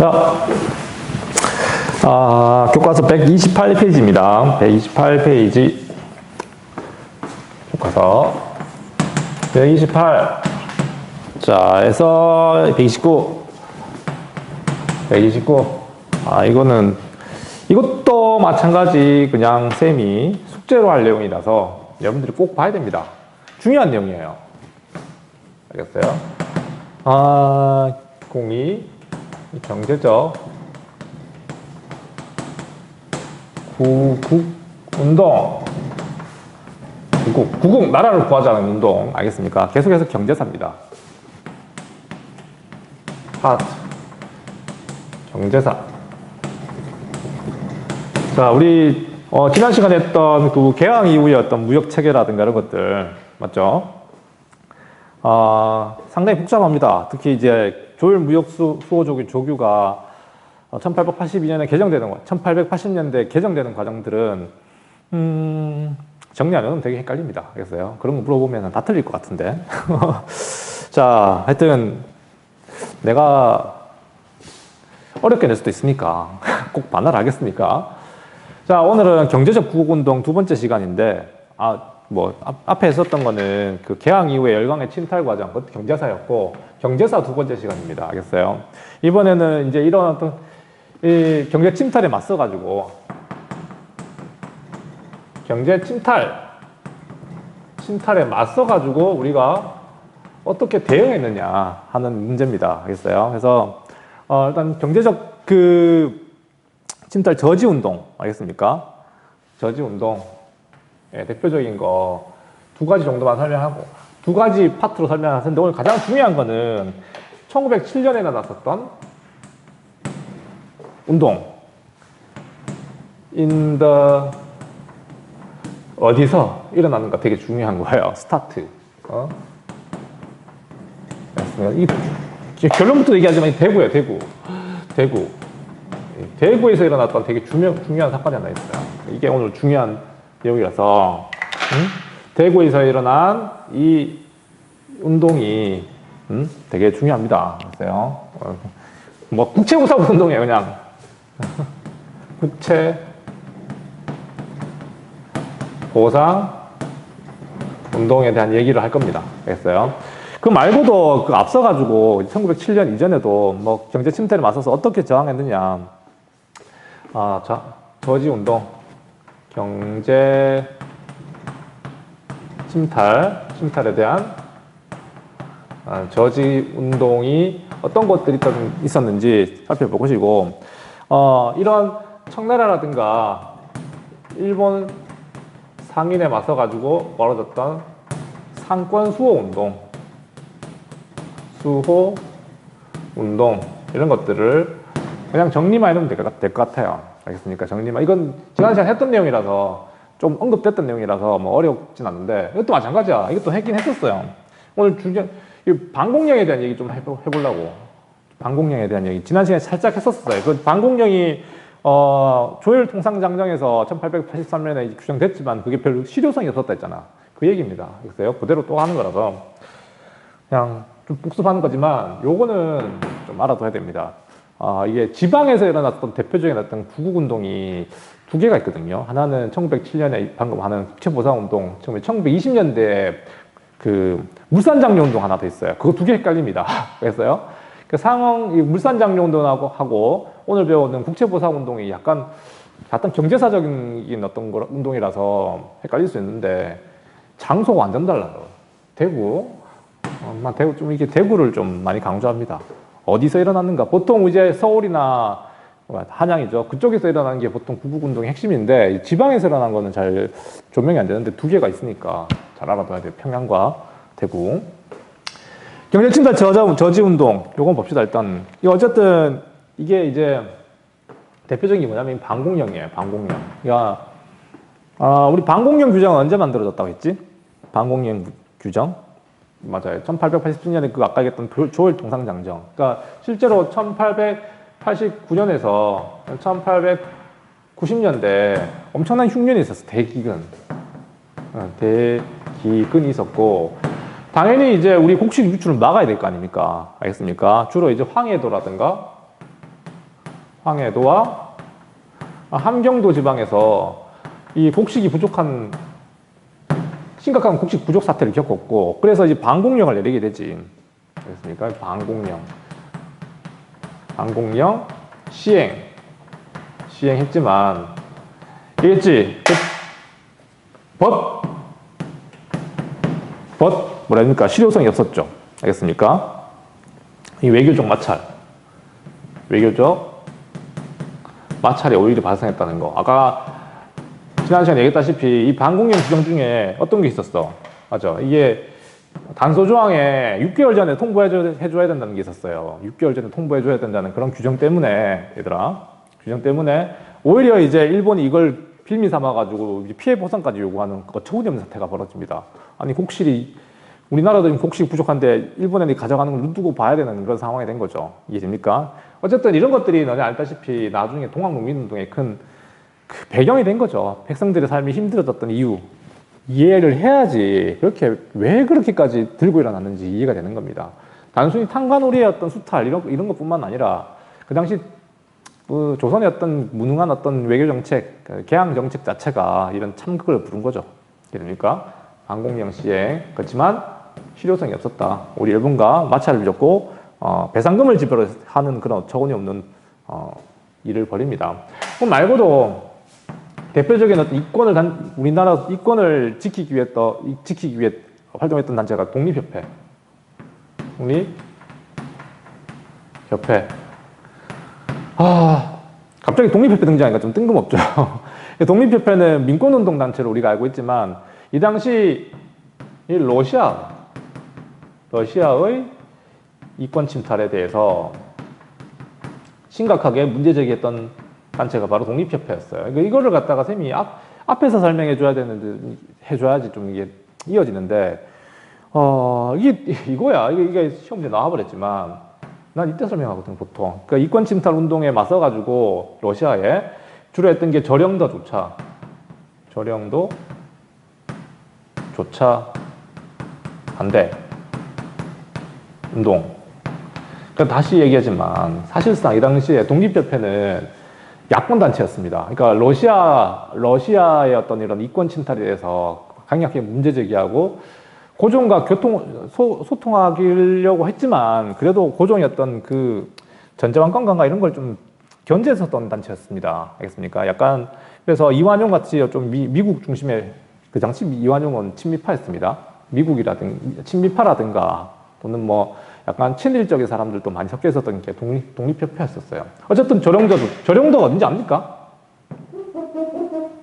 자, 교과서 128페이지입니다. 128페이지 교과서 128. 자, 에서 129. 이것도 마찬가지 그냥 쌤이 숙제로 할 내용이라서 여러분들이 꼭 봐야 됩니다. 중요한 내용이에요. 알겠어요? 02 경제적 구국운동. 구국 나라를 구하자는 운동. 알겠습니까? 계속해서 경제사입니다. 파트 경제사. 자, 우리 지난 시간에 했던 그 개항 이후의 어떤 무역 체계라든가 이런 것들 맞죠? 상당히 복잡합니다. 특히 이제 조율 무역 수호조기 조규가 1882년에 개정되는 1880년대 개정되는 과정들은 정리 안 해놓으면 되게 헷갈립니다. 알겠어요? 그런 거 물어보면 다 틀릴 것 같은데. 자, 하여튼 내가 어렵게 낼 수도 있으니까 꼭 반할 하겠습니까? 자, 오늘은 경제적 구국운동 두 번째 시간인데 앞에 했었던 거는 그 개항 이후에 열강의 침탈 과정, 그것도 경제사였고, 경제사 두 번째 시간입니다. 알겠어요? 이번에는 이제 이런 어떤 이 경제 침탈에 맞서가지고, 경제 침탈에 맞서가지고 우리가 어떻게 대응했느냐 하는 문제입니다. 알겠어요? 그래서, 일단 경제적 침탈 저지운동, 알겠습니까? 저지운동. 예, 대표적인 거 두 가지 정도만 설명하고 두 가지 파트로 설명할 텐데 오늘 가장 중요한 거는 1907년에 일어났었던 운동 어디서 일어나는가 되게 중요한 거예요. 스타트. 결론부터 얘기하지만 대구예요. 대구에서 일어났던 되게 중요한 사건이 하나 있어요. 이게 오늘 중요한 내용이라서 대구에서 일어난 이 운동이 되게 중요합니다. 그래서요. 국채보상 운동이에요, 그냥. 국채보상 운동에 대한 얘기를 할 겁니다. 알겠어요? 그 말고도 앞서가지고 1907년 이전에도 경제 침탈에 맞서서 어떻게 저항했느냐. 저지운동. 경제 침탈에 대한 저지 운동이 어떤 것들이 있었는지 살펴보시고, 이런 청나라라든가 일본 상인에 맞서가지고 벌어졌던 상권 수호 운동 이런 것들을 그냥 정리만 해놓으면 될 것 같아요. 알겠습니까? 정리만. 이건 지난 시간에 했던 내용이라서 좀 언급됐던 내용이라서 어렵진 않은데 이것도 마찬가지야. 이것도 했긴 했었어요. 오늘 반공령에 대한 얘기 좀 해보려고. 반공령에 대한 얘기 지난 시간에 살짝 했었어요. 그 반공령이 조율통상장정에서 1883년에 규정됐지만 그게 별 실효성이 없었다 했잖아. 그 얘기입니다. 그래서 그대로 또 하는 거라서 그냥 좀 복습하는 거지만 요거는 좀 알아둬야 됩니다. 이게 지방에서 일어났던 대표적인 어떤 구국운동이 두 개가 있거든요. 하나는 1907년에 방금 하는 국채보상운동, 1920년대에 그 물산장려운동 하나 더 있어요. 그거 두 개 헷갈립니다. 그래서요. 물산장려운동하고 오늘 배우는 국채보상운동이 약간 경제사적인 어떤 운동이라서 헷갈릴 수 있는데 장소가 완전 달라요. 대구 좀 이게 대구를 좀 많이 강조합니다. 어디서 일어났는가? 보통 이제 서울이나 한양이죠. 그쪽에서 일어나는 게 보통 구국운동의 핵심인데 지방에서 일어난 거는 잘 조명이 안 되는데 두 개가 있으니까 잘 알아둬야 돼요. 평양과 대구. 경제침탈 저지운동 요건 봅시다. 일단 어쨌든 이게 이제 대표적인 게 뭐냐면 반공령이에요. 반공령. 그러니까 우리 반공령 규정은 언제 만들어졌다고 했지? 반공령 규정 맞아요. 1887년에 아까 얘기했던 조율통상장정. 그러니까 실제로 1889년에서 1890년대 엄청난 흉년이 있었어. 대기근이 있었고 당연히 이제 우리 곡식 유출을 막아야 될 거 아닙니까? 알겠습니까? 주로 이제 황해도라든가 황해도와 함경도 지방에서 이 곡식이 부족한 심각한 곡식 부족 사태를 겪었고 그래서 이제 방공령을 내리게 되지. 그렇습니까? 방공령 시행했지만 이겠지. 뭐랍니까? 실효성이 없었죠. 알겠습니까? 이 외교적 마찰이 오히려 발생했다는 거. 아까 지난 시간에 얘기했다시피 이 방공령 규정 중에 어떤 게 있었어? 맞아. 이게 단서조항에 6개월 전에 통보해줘야 된다는 게 있었어요. 6개월 전에 통보해줘야 된다는 그런 규정 때문에, 규정 때문에 오히려 이제 일본이 이걸 빌미 삼아가지고 피해 보상까지 요구하는 어처구니없는 사태가 벌어집니다. 아니, 우리나라도 지금 곡식 부족한데 일본인이 가져가는 걸 눈두고 봐야 되는 그런 상황이 된 거죠. 이해됩니까? 어쨌든 이런 것들이 너네 알다시피 나중에 동학농민운동의 큰 배경이 된 거죠. 백성들의 삶이 힘들어졌던 이유. 이해를 해야지 왜 그렇게까지 들고 일어났는지 이해가 되는 겁니다. 단순히 탄관오리의 어떤 수탈 이런 것뿐만 아니라 그 당시 조선의 어떤 무능한 어떤 외교 정책, 개항 정책 자체가 이런 참극을 부른 거죠. 이해됩니까? 방공령 시행. 그렇지만 실효성이 없었다. 우리 일본과 마찰을 빚었고 배상금을 지불을 하는 그런 어처구니 없는 일을 벌입니다. 그럼 말고도 대표적인 어떤 우리나라 이권을 지키기 위해 활동했던 단체가 독립협회. 갑자기 독립협회 등장하니까 좀 뜬금없죠. 독립협회는 민권운동 단체로 우리가 알고 있지만 이 당시 이 러시아의 이권 침탈에 대해서 심각하게 문제 제기했던 단체가 바로 독립협회였어요. 그러니까 이거를 갖다가 쌤이 앞에서 설명해줘야 되는데 해줘야지 좀 이게 이어지는데 이게 시험 문제 나와버렸지만 난 이때 설명하거든 보통. 그러니까 이권 침탈 운동에 맞서가지고 러시아에 주로 했던 게 저령도 조차 반대 운동. 그러니까 다시 얘기하지만 사실상 이 당시에 독립협회는 야권 단체였습니다. 그러니까 러시아의 어떤 이런 이권 침탈에 대해서 강력하게 문제 제기하고 고종과 소통하려고 했지만 그래도 고종의 어떤 그 전제왕권과 이런 걸 좀 견제했었던 단체였습니다. 알겠습니까? 약간 그래서 이완용 같이 좀 미국 중심의 그 당시 이완용은 친미파였습니다. 친미파라든가 또는 뭐 약간 친일적인 사람들도 많이 섞여 있었던 게 독립협회였었어요. 어쨌든 조령도가 어딘지 압니까?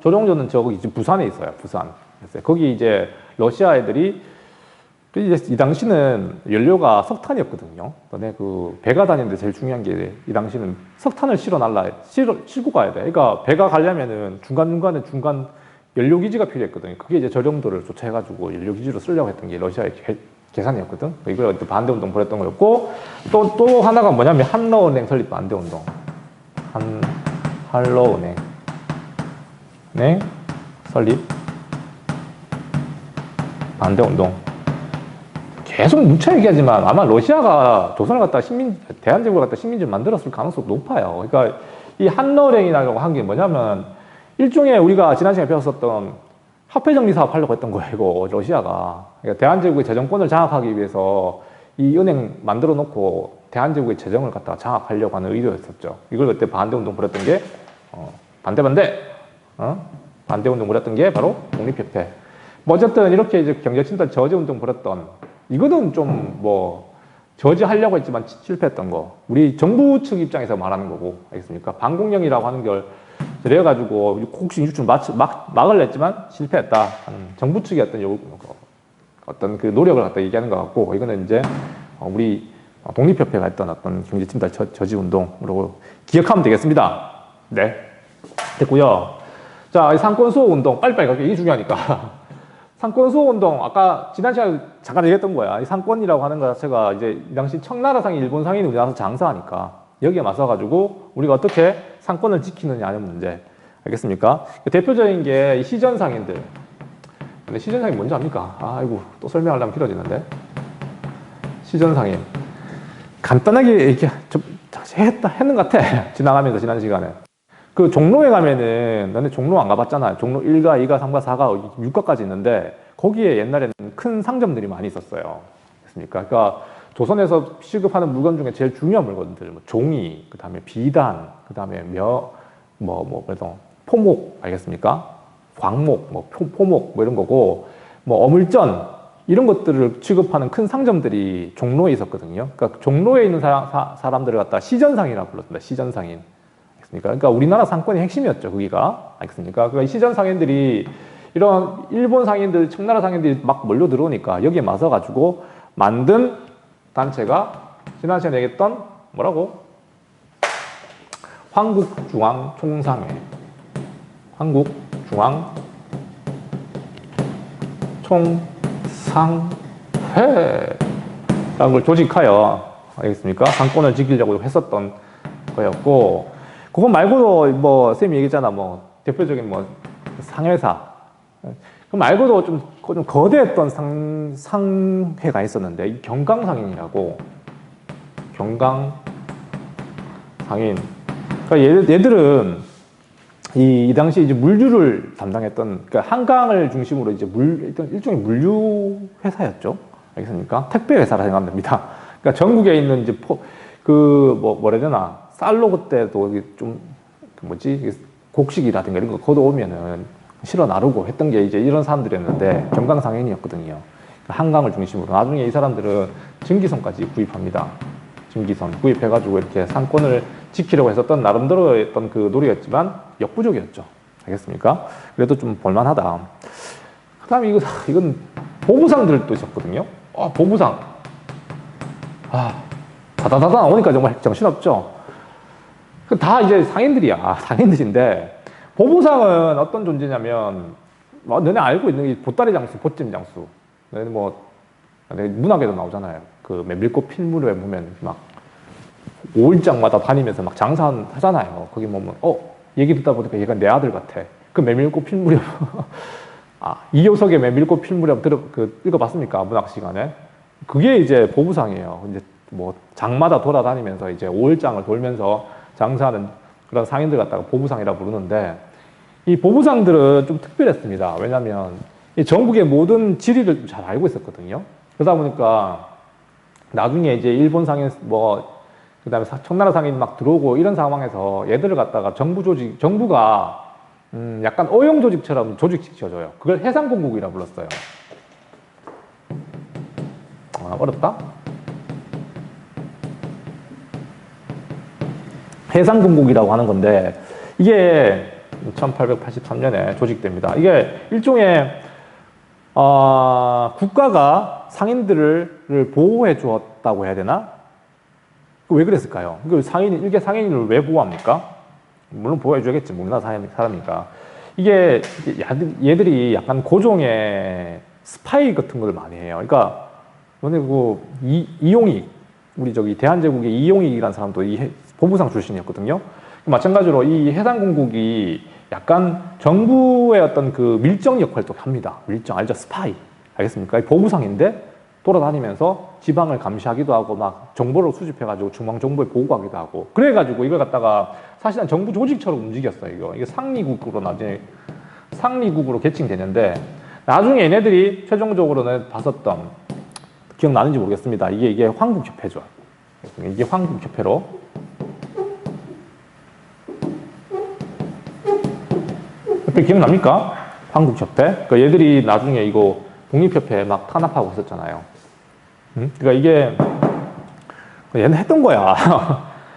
조령도는 저기 부산에 있어요. 부산. 거기 이제 러시아 애들이 이 당시는 연료가 석탄이었거든요. 너네 배가 다니는데 제일 중요한 게 이 당시는 석탄을 싣고 가야 돼. 그러니까 배가 가려면은 중간 연료기지가 필요했거든요. 그게 이제 저령도를 조차해가지고 연료기지로 쓰려고 했던 게 러시아의 계산이었거든. 이걸 또 반대운동 벌였던 거였고, 또 하나가 뭐냐면 한러은행 설립 반대운동. 한러은행 설립 반대운동. 계속 묻혀 얘기하지만 아마 러시아가 조선을 갖다 대한제국을 갖다 식민지를 만들었을 가능성이 높아요. 그러니까 이 한러은행이라고 한 게 뭐냐면 일종의 우리가 지난 시간에 배웠었던 화폐정리 사업 하려고 했던 거예요, 러시아가. 그러니까 대한제국의 재정권을 장악하기 위해서 이 은행 만들어 놓고 대한제국의 재정을 갖다가 장악하려고 하는 의도였었죠. 이걸 그때 반대운동 벌였던 게, 반대운동 벌였던 게 바로 독립협회. 뭐 어쨌든 이렇게 이제 경제침탈 저지운동 벌였던, 이거는 좀 저지하려고 했지만 실패했던 거. 우리 정부 측 입장에서 말하는 거고, 알겠습니까? 방공령이라고 하는 걸 그래가지고 곡식 유출 막을 냈지만 실패했다. 정부 측의 어떤 그 노력을 갖다 얘기하는 것 같고, 이거는 이제 우리 독립협회가 했던 어떤 경제침탈 저지운동으로 기억하면 되겠습니다. 네. 됐고요. 자, 이 상권수호운동 빨리빨리 가게. 이게 중요하니까. 상권수호운동, 아까 지난 시간에 잠깐 얘기했던 거야. 이 상권이라고 하는 것 자체가 이제 이 당시 청나라상이 일본 상인이 우리나라에서 장사하니까 여기에 맞서가지고 우리가 어떻게 상권을 지키느냐 하는 문제. 알겠습니까? 대표적인 게 시전상인들. 근데 시전상이 뭔지 압니까? 아이고, 또 설명하려면 길어지는데. 시전상인. 간단하게 했는 것 같아. 지나가면서, 지난 시간에. 그 종로에 가면은, 너네 종로 안 가봤잖아. 종로 1가, 2가, 3가, 4가, 6가까지 있는데, 거기에 옛날에는 큰 상점들이 많이 있었어요. 됐습니까? 그러니까 조선에서 취급하는 물건 중에 제일 중요한 물건들, 뭐 종이, 그 다음에 비단, 그 다음에 그래서 포목, 알겠습니까? 광목, 포목, 뭐 이런 거고, 뭐 어물전, 이런 것들을 취급하는 큰 상점들이 종로에 있었거든요. 그러니까 종로에 있는 사람들을 갖다 시전상이라고 불렀습니다. 시전상인. 알겠습니까? 그러니까 우리나라 상권의 핵심이었죠, 거기가. 알겠습니까? 그러니까 시전상인들이 이런 일본 상인들, 청나라 상인들이 막 몰려 들어오니까 여기에 맞서가지고 만든 단체가 지난 시간에 얘기했던 뭐라고? 한국중앙총상회. 한국중앙총상회라는 걸 조직하여, 알겠습니까? 상권을 지키려고 했었던 거였고, 그거 말고도 뭐 쌤이 얘기했잖아, 뭐 대표적인 뭐 상회사, 그 말고도 좀 거대했던 상회가 있었는데, 이 경강상인이라고. 경강상인. 그러니까 얘들은 이 당시 이제 물류를 담당했던, 그러니까 한강을 중심으로 이제 일종의 물류 회사였죠. 알겠습니까? 택배 회사라 생각하면 됩니다. 그러니까 전국에 있는 이제 뭐라 해야 되나, 쌀로 그때도 좀 곡식이라든가 이런 거 걷어오면은 실어 나르고 했던 게 이제 이런 사람들이었는데, 경강상인이었거든요. 한강을 중심으로. 나중에 이 사람들은 증기선까지 구입합니다. 증기선 구입해가지고 이렇게 상권을 지키려고 했었던 나름대로 했던 그 노력이었지만 역부족이었죠. 알겠습니까? 그래도 좀 볼만하다. 그 다음에 이건 보부상들도 있었거든요. 보부상. 다다다다 나오니까 정말 정신없죠. 다 이제 상인들이야. 상인들인데, 보부상은 어떤 존재냐면, 너네 알고 있는 게 보따리 장수, 보찜 장수. 너네 문학에도 나오잖아요. 그 메밀꽃 필무렵에 보면 막 5일장마다 다니면서 막 장사하잖아요. 거기 보면 얘기 듣다 보니까 얘가 내 아들 같아. 그 메밀꽃 필무렵. 이효석의 메밀꽃 필무렵 읽어봤습니까? 문학 시간에. 그게 이제 보부상이에요. 이제 뭐 장마다 돌아다니면서 이제 5일장을 돌면서 장사하는 그런 상인들 갖다가 보부상이라고 부르는데, 이 보부상들은 좀 특별했습니다. 왜냐하면 이 전국의 모든 지리를 잘 알고 있었거든요. 그러다 보니까 나중에 이제 일본 상인 그 다음에 청나라 상인 막 들어오고 이런 상황에서 얘들을 갖다가 정부가 약간 어용 조직처럼 조직시켜줘요. 그걸 해상공국이라고 불렀어요. 어렵다? 해상공국이라고 하는 건데, 이게 1883년에 조직됩니다. 이게 일종의 국가가 상인들을 보호해 주었다고 해야 되나? 왜 그랬을까요? 일개 상인을 왜 보호합니까? 물론 보호해 줘야겠지. 우리나라 사람이니까. 이게 얘들이 약간 고종의 스파이 같은 걸 많이 해요. 그러니까 이용익, 우리 대한제국의 이용익이라는 사람도 보부상 출신이었거든요. 마찬가지로 이 해상공국이 약간 정부의 어떤 그 밀정 역할도 합니다. 밀정, 알죠? 스파이. 알겠습니까? 보부상인데 돌아다니면서 지방을 감시하기도 하고 막 정보를 수집해가지고 중앙정부에 보고하기도 하고, 그래가지고 이걸 갖다가 사실은 정부 조직처럼 움직였어요. 이게 나중에 상리국으로 개칭되는데, 나중에 얘네들이 최종적으로는 봤었던, 기억나는지 모르겠습니다. 이게 황국협회죠. 이게 황국협회로. 기억납니까? 한국협회? 그러니까 얘들이 나중에 이거 독립협회에 막 탄압하고 있었잖아요. 그러니까 이게 얘는 했던 거야.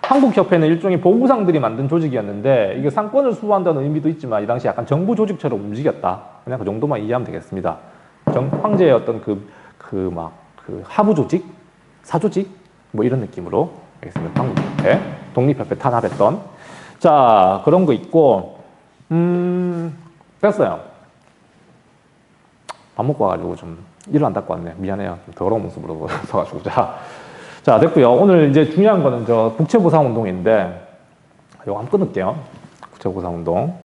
한국협회는 일종의 보부상들이 만든 조직이었는데, 이게 상권을 수호한다는 의미도 있지만 이 당시 약간 정부 조직처럼 움직였다. 그냥 그 정도만 이해하면 되겠습니다. 황제의 어떤 하부 조직, 사조직, 뭐 이런 느낌으로. 알겠습니다. 한국협회, 독립협회 탄압했던. 자, 그런 거 있고. 됐어요. 밥 먹고 와가지고 좀 일을 안 닦고 왔네. 미안해요. 좀 더러운 모습으로 서가지고. 자, 됐고요. 오늘 이제 중요한 거는 국채보상 운동인데, 이거 한번 끊을게요. 국채보상 운동.